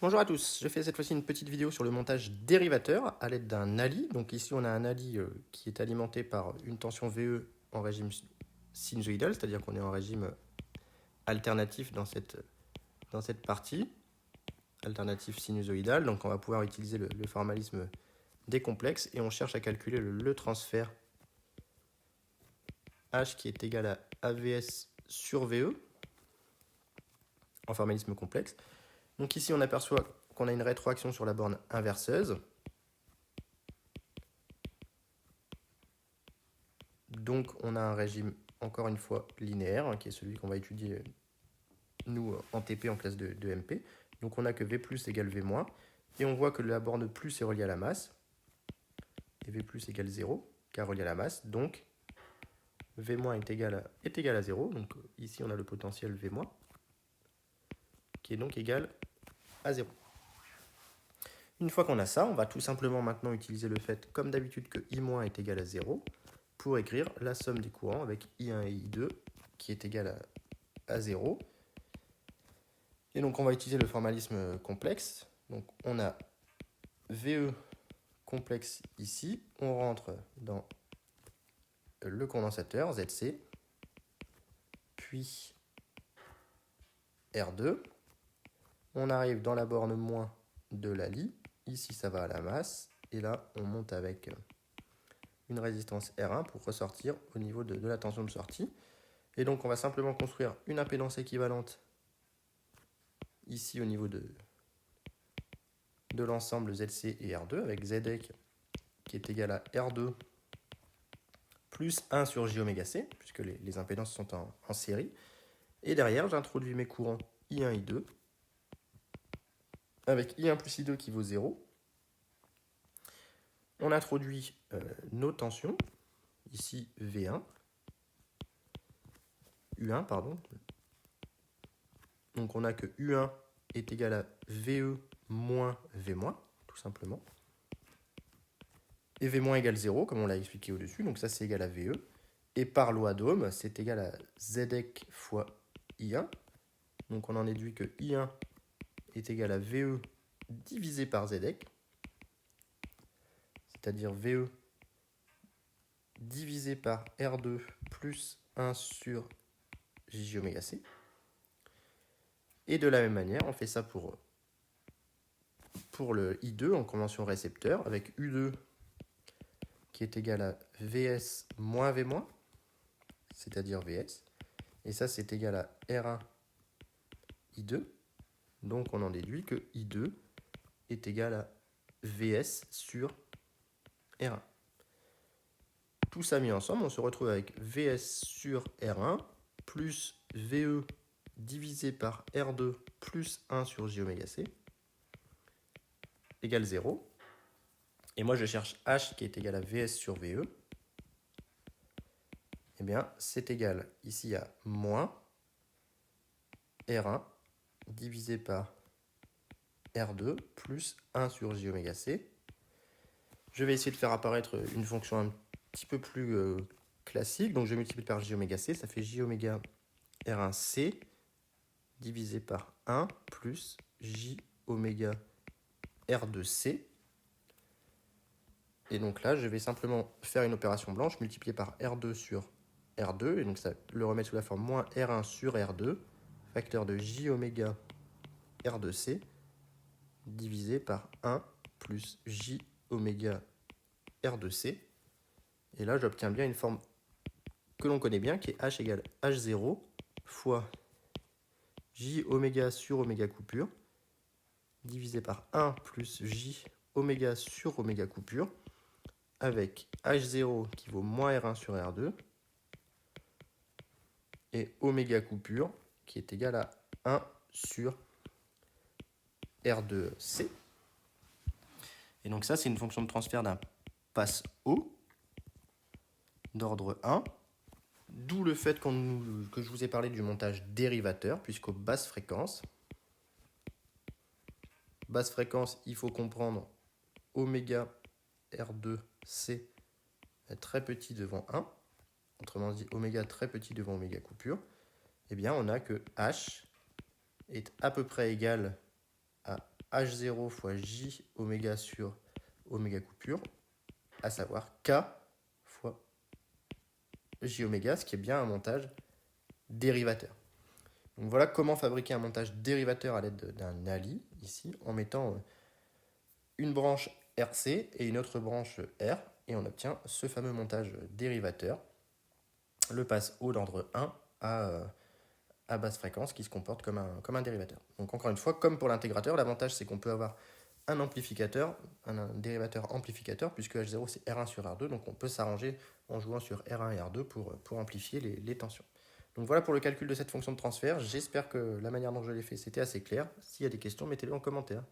Bonjour à tous, je fais cette fois-ci une petite vidéo sur le montage dérivateur à l'aide d'un Ali. Donc ici on a un Ali qui est alimenté par une tension VE en régime sinusoïdal, c'est-à-dire qu'on est en régime alternatif dans cette partie, alternatif sinusoïdal. Donc on va pouvoir utiliser le formalisme des complexes et on cherche à calculer le transfert H qui est égal à AVS sur VE en formalisme complexe. Donc ici on aperçoit qu'on a une rétroaction sur la borne inverseuse. Donc on a un régime, encore une fois, linéaire, qui est celui qu'on va étudier, nous, en TP, en classe de MP. Donc on a que V plus égale V moins, et on voit que la borne plus est reliée à la masse, et V plus égale 0, car relié à la masse, donc V moins est égal à 0, donc ici on a le potentiel V moins, qui est donc égal à 0. Une fois qu'on a ça, on va tout simplement maintenant utiliser le fait, comme d'habitude, que I- est égal à 0, pour écrire la somme des courants avec I1 et I2 qui est égale à 0. Et donc on va utiliser le formalisme complexe. Donc on a VE complexe ici. On rentre dans le condensateur ZC, puis R2. On arrive dans la borne moins de la Li. Ici ça va à la masse. Et là on monte avec une résistance R1 pour ressortir au niveau de la tension de sortie. Et donc on va simplement construire une impédance équivalente ici au niveau de l'ensemble ZC et R2 avec ZEC qui est égal à R2 plus 1 sur J oméga C, puisque les impédances sont en série. Et derrière, j'introduis mes courants I1, I2, avec I1 plus I2 qui vaut 0. On introduit nos tensions, ici V1, U1, pardon. Donc on a que U1 est égal à VE moins V moins, tout simplement. Et V moins égale 0, comme on l'a expliqué au-dessus, donc ça c'est égal à VE. Et par loi d'Ohm, c'est égal à ZEC fois I1. Donc on en déduit que I1 est égal à VE divisé par ZEC, c'est-à-dire VE divisé par R2 plus 1 sur J oméga C. Et de la même manière, on fait ça pour le I2 en convention récepteur, avec U2 qui est égal à VS moins V moins, c'est-à-dire VS. Et ça, c'est égal à R1 I2. Donc on en déduit que I2 est égal à VS sur R1. Tout ça mis ensemble, on se retrouve avec VS sur R1 plus VE divisé par R2 plus 1 sur J oméga C égale 0. Et moi, je cherche H qui est égal à VS sur VE. Eh bien, c'est égal ici à moins R1 divisé par R2 plus 1 sur J oméga C. Je vais essayer de faire apparaître une fonction un petit peu plus classique. Donc, je multiplie par J oméga C. Ça fait J oméga R1C divisé par 1 plus J oméga R2C. Et donc là, je vais simplement faire une opération blanche multipliée par R2 sur R2. Et donc ça le remettre sous la forme moins R1 sur R2, facteur de J oméga R2C, divisé par 1 plus J oméga R2C. Et là, j'obtiens bien une forme que l'on connaît bien, qui est H égale H0 fois J oméga sur oméga coupure, divisé par 1 plus J oméga sur oméga coupure, avec H0 qui vaut moins R1 sur R2, et oméga coupure qui est égal à 1 sur R2C. Et donc ça, c'est une fonction de transfert d'un passe haut d'ordre 1, d'où le fait que je vous ai parlé du montage dérivateur, puisqu'aux basses fréquences, il faut comprendre oméga R2C très petit devant 1, autrement dit oméga très petit devant oméga coupure, eh bien on a que H est à peu près égal à H0 fois J oméga sur oméga coupure, à savoir K fois J oméga, ce qui est bien un montage dérivateur. Donc voilà comment fabriquer un montage dérivateur à l'aide d'un Ali, ici, en mettant une branche RC et une autre branche R, et on obtient ce fameux montage dérivateur, le passe haut d'ordre 1 à basse fréquence qui se comporte comme un dérivateur. Donc encore une fois, comme pour l'intégrateur, l'avantage c'est qu'on peut avoir un amplificateur, un dérivateur amplificateur, puisque H0 c'est R1 sur R2, donc on peut s'arranger en jouant sur R1 et R2 pour amplifier les tensions. Donc voilà pour le calcul de cette fonction de transfert, j'espère que la manière dont je l'ai fait c'était assez clair. S'il y a des questions, mettez-les en commentaire.